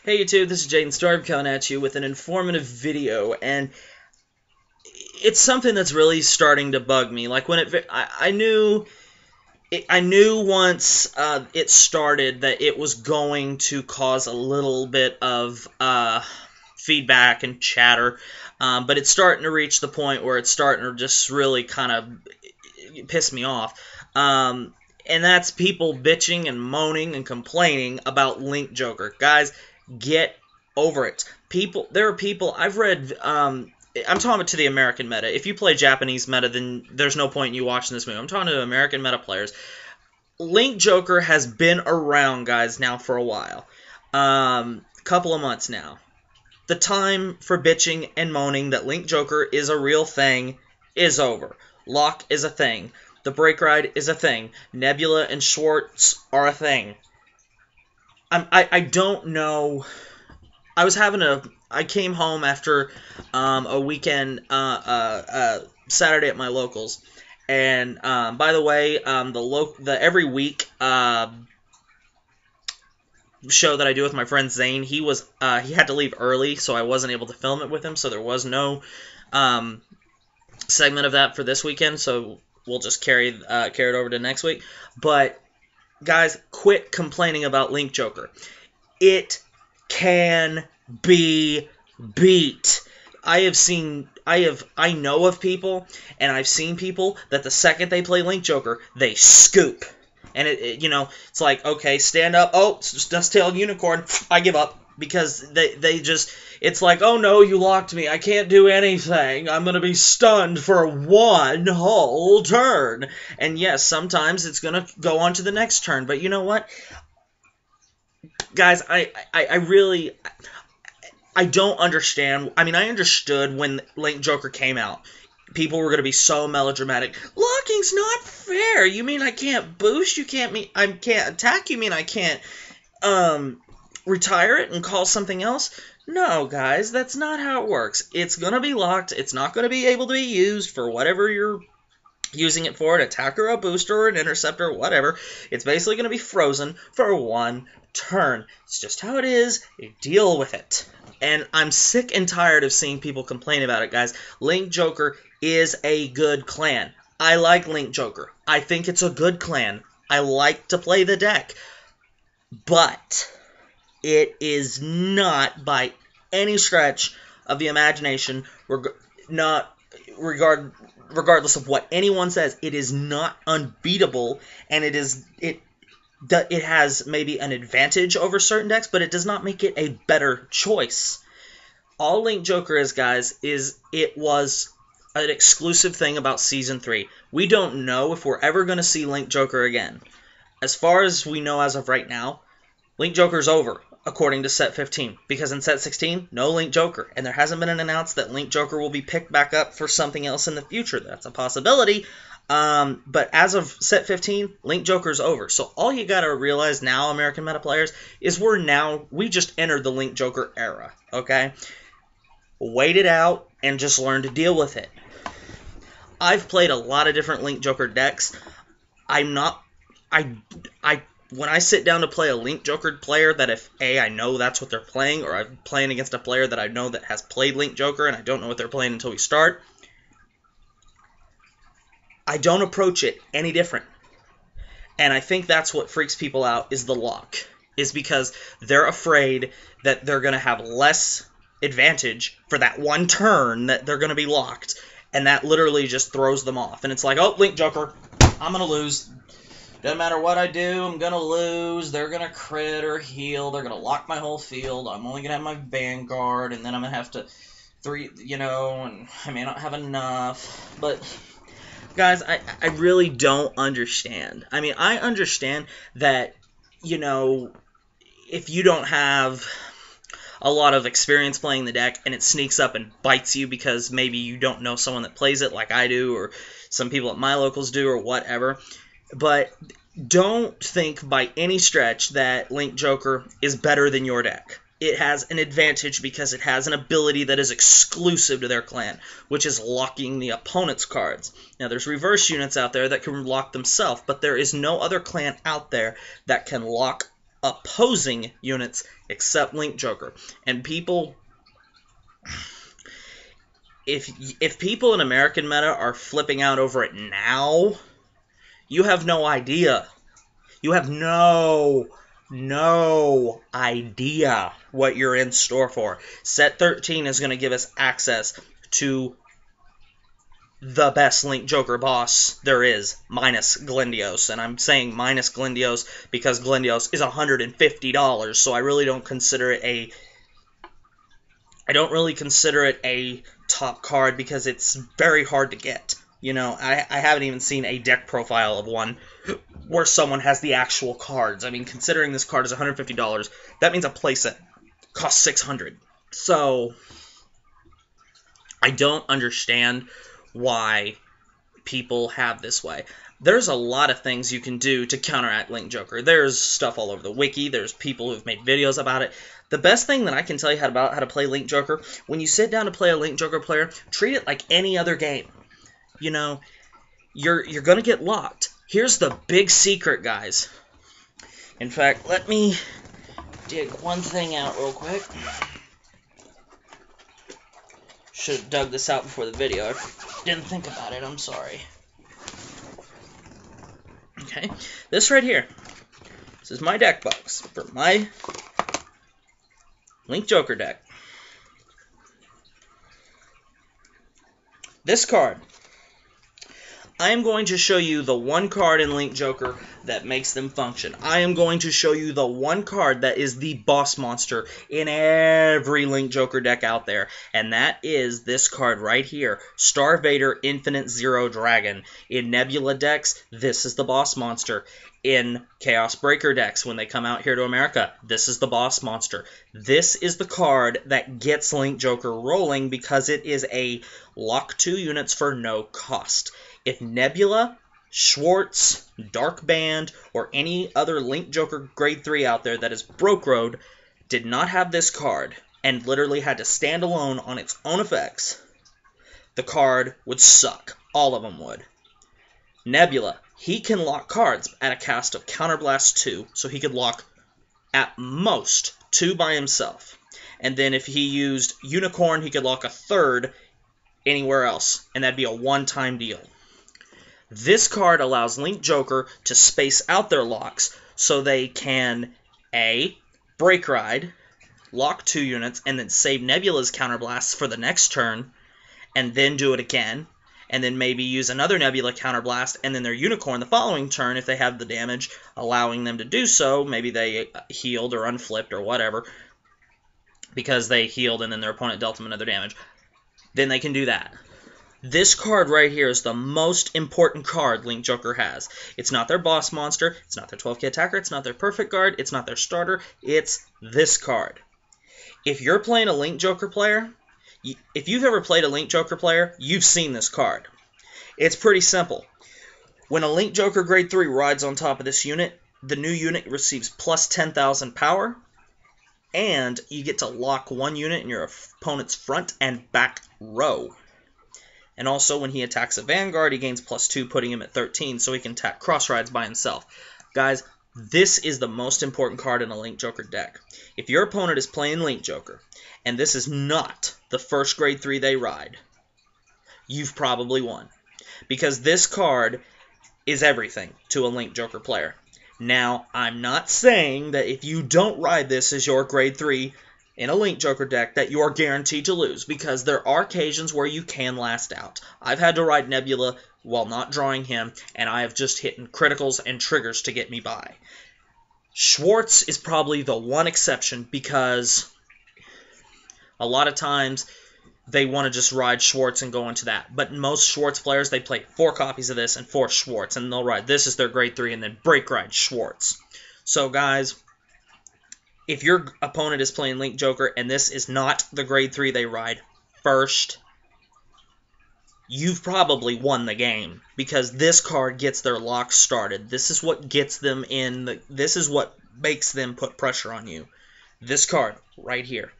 Hey YouTube, this is Jaden Storm coming at you with an informative video, and it's something that's really starting to bug me. Like when I knew once it started that it was going to cause a little bit of feedback and chatter, but it's starting to reach the point where it's starting to just really kind of piss me off. And that's people bitching and moaning and complaining about Link Joker. Guys, get over it. There are people, I've read, I'm talking to the American meta. If you play Japanese meta, then there's no point in you watching this movie. I'm talking to American meta players. Link Joker has been around, guys, now for a while. Couple of months now. The time for bitching and moaning that Link Joker is a real thing is over. Locke is a thing. The Break Ride is a thing. Nebula and Schwartz are a thing. I don't know. I came home after a weekend, Saturday at my locals, and by the way, the every week show that I do with my friend Zane, he had to leave early, so I wasn't able to film it with him. So there was no segment of that for this weekend. So we'll just carry it over to next week. But guys, quit complaining about Link Joker. It can be beat. I know of people, and I've seen people that the second they play Link Joker, they scoop. And it's like, okay, stand up. Oh, Dust-tailed Unicorn. I give up. Because they just, it's like, oh no, you locked me. I can't do anything. I'm going to be stunned for one whole turn. And yes, sometimes it's going to go on to the next turn. But you know what? Guys, I really don't understand. I mean, I understood when Link Joker came out. People were going to be so melodramatic. Locking's not fair. You mean I can't boost? I can't attack? You mean I can't, retire it and call something else? No, guys, that's not how it works. It's going to be locked. It's not going to be able to be used for whatever you're using it for, an attacker, a booster, or an interceptor, whatever. It's basically going to be frozen for one turn. It's just how it is. You deal with it. And I'm sick and tired of seeing people complain about it, guys. Link Joker is a good clan. I like Link Joker. I think it's a good clan. I like to play the deck. But it is not, by any stretch of the imagination, regardless of what anyone says, it is not unbeatable, and it has maybe an advantage over certain decks, but it does not make it a better choice. All Link Joker is, guys, it was an exclusive thing about Season 3. We don't know if we're ever going to see Link Joker again. As far as we know as of right now, Link Joker's over, according to Set 15, because in Set 16, no Link Joker, and there hasn't been an announced that Link Joker will be picked back up for something else in the future. That's a possibility, but as of Set 15, Link Joker's over. So all you gotta realize now, American meta players, is we just entered the Link Joker era, okay? Wait it out and just learn to deal with it. I've played a lot of different Link Joker decks. When I sit down to play a Link Joker player, that if A, I know that's what they're playing, or I'm playing against a player that I know that has played Link Joker and I don't know what they're playing until we start, I don't approach it any different. And I think that's what freaks people out, is the lock. Is because they're afraid that they're going to have less advantage for that one turn that they're going to be locked, and that literally just throws them off. And it's like, oh, Link Joker, I'm going to lose. Doesn't matter what I do, I'm going to lose. They're going to crit or heal. They're going to lock my whole field. I'm only going to have my Vanguard, and then I'm going to have to and I may not have enough. But, guys, I really don't understand. I mean, I understand that, if you don't have a lot of experience playing the deck and it sneaks up and bites you because maybe you don't know someone that plays it like I do, or some people at my locals do, or whatever. But don't think by any stretch that Link Joker is better than your deck. It has an advantage because it has an ability that is exclusive to their clan, which is locking the opponent's cards. Now, there's reverse units out there that can lock themselves, but there is no other clan out there that can lock opposing units except Link Joker. And people, if people in American meta are flipping out over it now, you have no idea. You have no idea what you're in store for. Set 13 is going to give us access to the best Link Joker boss there is, minus Glendios. And I'm saying minus Glendios because Glendios is $150, so I really don't consider it a top card because it's very hard to get. You know, I haven't even seen a deck profile of one where someone has the actual cards. I mean, considering this card is $150, that means a playset costs $600. So, I don't understand why people have this way. There's a lot of things you can do to counteract Link Joker. There's stuff all over the wiki. There's people who've made videos about it. The best thing that I can tell you about how to play Link Joker, when you sit down to play a Link Joker player, treat it like any other game. You know, you're going to get locked. Here's the big secret, guys. In fact, let me dig one thing out real quick. Should have dug this out before the video. I didn't think about it. I'm sorry. Okay, this right here. This is my deck box for my Link Joker deck. This card. I am going to show you the one card in Link Joker that makes them function. I am going to show you the one card that is the boss monster in every Link Joker deck out there. And that is this card right here, Star Vader Infinite Zero Dragon. In Nebula decks, this is the boss monster. In Chaos Breaker decks, when they come out here to America, this is the boss monster. This is the card that gets Link Joker rolling because it is a lock 2 units for no cost. If Nebula, Schwartz, Dark Band, or any other Link Joker Grade 3 out there that is Broke Road did not have this card and literally had to stand alone on its own effects, the card would suck. All of them would. Nebula, he can lock cards at a cast of Counterblast 2, so he could lock at most 2 by himself. And then if he used Unicorn, he could lock a third anywhere else, and that'd be a one-time deal. This card allows Link Joker to space out their locks so they can, A, Break Ride, lock 2 units, and then save Nebula's Counterblasts for the next turn, and then do it again, and then maybe use another Nebula Counterblast, and then their Unicorn the following turn if they have the damage, allowing them to do so. Maybe they healed or unflipped or whatever, because they healed and then their opponent dealt them another damage. Then they can do that. This card right here is the most important card Link Joker has. It's not their boss monster, it's not their 12k attacker, it's not their perfect guard, it's not their starter, it's this card. If you're playing a Link Joker player, if you've ever played a Link Joker player, you've seen this card. It's pretty simple. When a Link Joker Grade 3 rides on top of this unit, the new unit receives plus 10,000 power, and you get to lock 1 unit in your opponent's front and back row. And also, when he attacks a Vanguard, he gains plus 2, putting him at 13, so he can attack cross rides by himself. Guys, this is the most important card in a Link Joker deck. If your opponent is playing Link Joker, and this is not the first Grade 3 they ride, you've probably won. Because this card is everything to a Link Joker player. Now, I'm not saying that if you don't ride this as your Grade 3 in a Link Joker deck that you're guaranteed to lose, because there are occasions where you can last out. I've had to ride Nebula while not drawing him, and I have just hit criticals and triggers to get me by. Schwartz is probably the one exception, because a lot of times they want to just ride Schwartz and go into that. But most Schwartz players, they play 4 copies of this and 4 Schwartz, and they'll ride this as their Grade 3 and then break ride Schwartz. So guys, if your opponent is playing Link Joker and this is not the Grade 3 they ride first, you've probably won the game, because this card gets their lock started. This is what gets them in. This is what makes them put pressure on you. This card right here.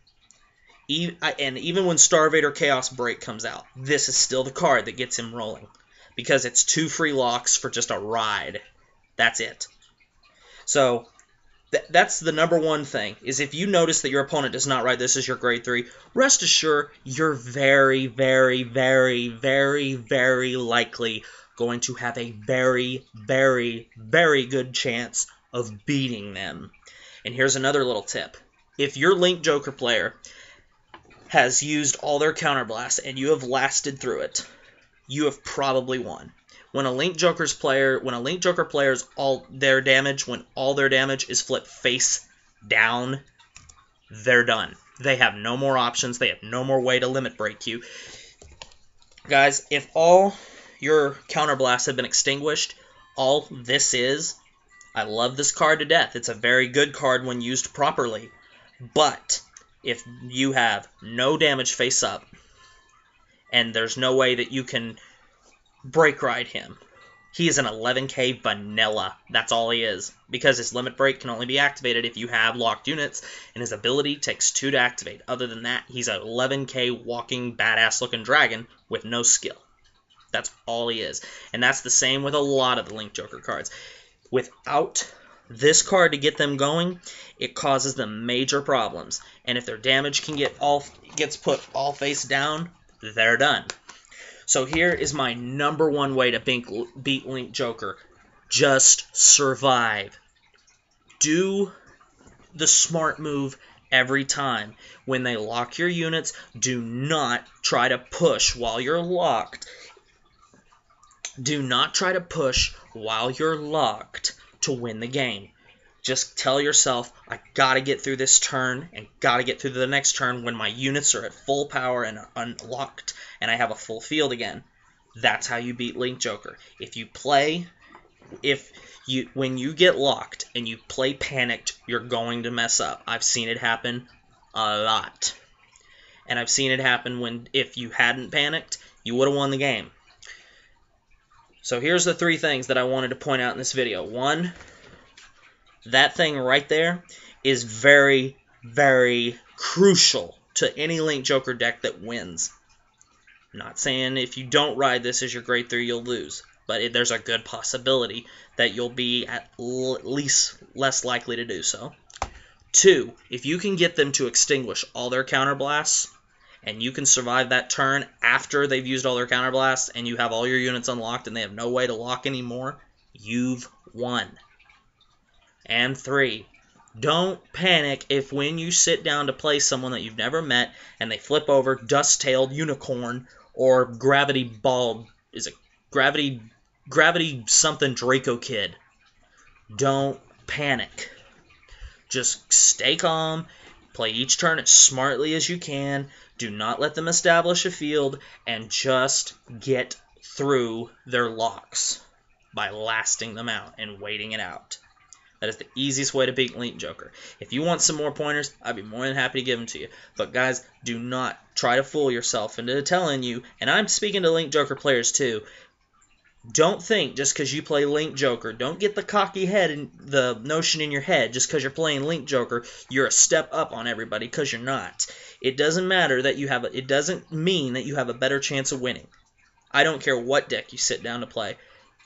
And even when Star Vader Chaos Break comes out, this is still the card that gets him rolling, because it's 2 free locks for just a ride. That's it. So That's the number one thing, is if you notice that your opponent does not write this as your grade 3, rest assured you're very, very, very, very, very likely going to have a very, very, very good chance of beating them. And here's another little tip. If your Link Joker player has used all their counterblasts and you have lasted through it, you have probably won. When a Link Joker player's all their damage is flipped face down, they're done. They have no more options. They have no more way to limit break you. Guys, if all your counterblasts have been extinguished, all this is, I love this card to death. It's a very good card when used properly. But if you have no damage face up, and there's no way that you can break ride him, he is an 11k vanilla. That's all he is. Because his limit break can only be activated if you have locked units, and his ability takes 2 to activate. Other than that, he's an 11k walking badass looking dragon with no skill. That's all he is. And that's the same with a lot of the Link Joker cards. Without this card to get them going, it causes them major problems. And if their damage gets put all face down, they're done. So here is my number one way to beat Link Joker. Just survive. Do the smart move every time. When they lock your units, do not try to push while you're locked. Do not try to push while you're locked to win the game. Just tell yourself, I gotta get through this turn and gotta get through the next turn when my units are at full power and unlocked and I have a full field again. That's how you beat Link Joker. When you get locked and you play panicked, you're going to mess up. I've seen it happen a lot. And I've seen it happen if you hadn't panicked, you would have won the game. So here's the 3 things that I wanted to point out in this video. 1, that thing right there is very, very crucial to any Link Joker deck that wins. I'm not saying if you don't ride this as your grade 3 you'll lose, but there's a good possibility that you'll be at least less likely to do so. 2, if you can get them to extinguish all their counterblasts, and you can survive that turn after they've used all their counterblasts, and you have all your units unlocked and they have no way to lock anymore, you've won. And 3, don't panic if when you sit down to play someone that you've never met and they flip over Dust-Tailed Unicorn or Gravity Ball, is it Gravity something Draco Kid. Don't panic. Just stay calm, play each turn as smartly as you can, do not let them establish a field, and just get through their locks by lasting them out and waiting it out. That is the easiest way to beat Link Joker. If you want some more pointers, I'd be more than happy to give them to you. But guys, do not try to fool yourself into telling you, and I'm speaking to Link Joker players too, don't think just because you play Link Joker, don't get the cocky head and the notion in your head just because you're playing Link Joker, you're a step up on everybody, because you're not. It doesn't matter that it doesn't mean that you have a better chance of winning. I don't care what deck you sit down to play.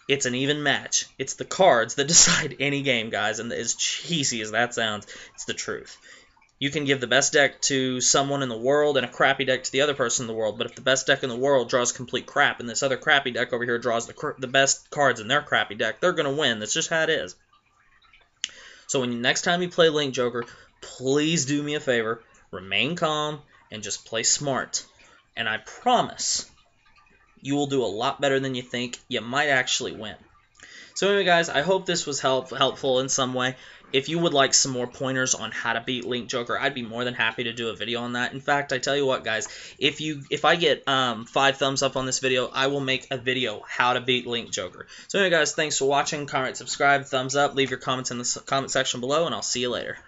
It's an even match. It's the cards that decide any game, guys, and as cheesy as that sounds, it's the truth. You can give the best deck to someone in the world and a crappy deck to the other person in the world, but if the best deck in the world draws complete crap and this other crappy deck over here draws the best cards in their crappy deck, they're going to win. That's just how it is. So next time you play Link Joker, please do me a favor, remain calm, and just play smart. And I promise you will do a lot better than you think. You might actually win. So anyway, guys, I hope this was helpful in some way. If you would like some more pointers on how to beat Link Joker, I'd be more than happy to do a video on that. In fact, I tell you what, guys, if I get 5 thumbs up on this video, I will make a video how to beat Link Joker. So anyway, guys, thanks for watching. Comment, subscribe, thumbs up, leave your comments in the comment section below, and I'll see you later.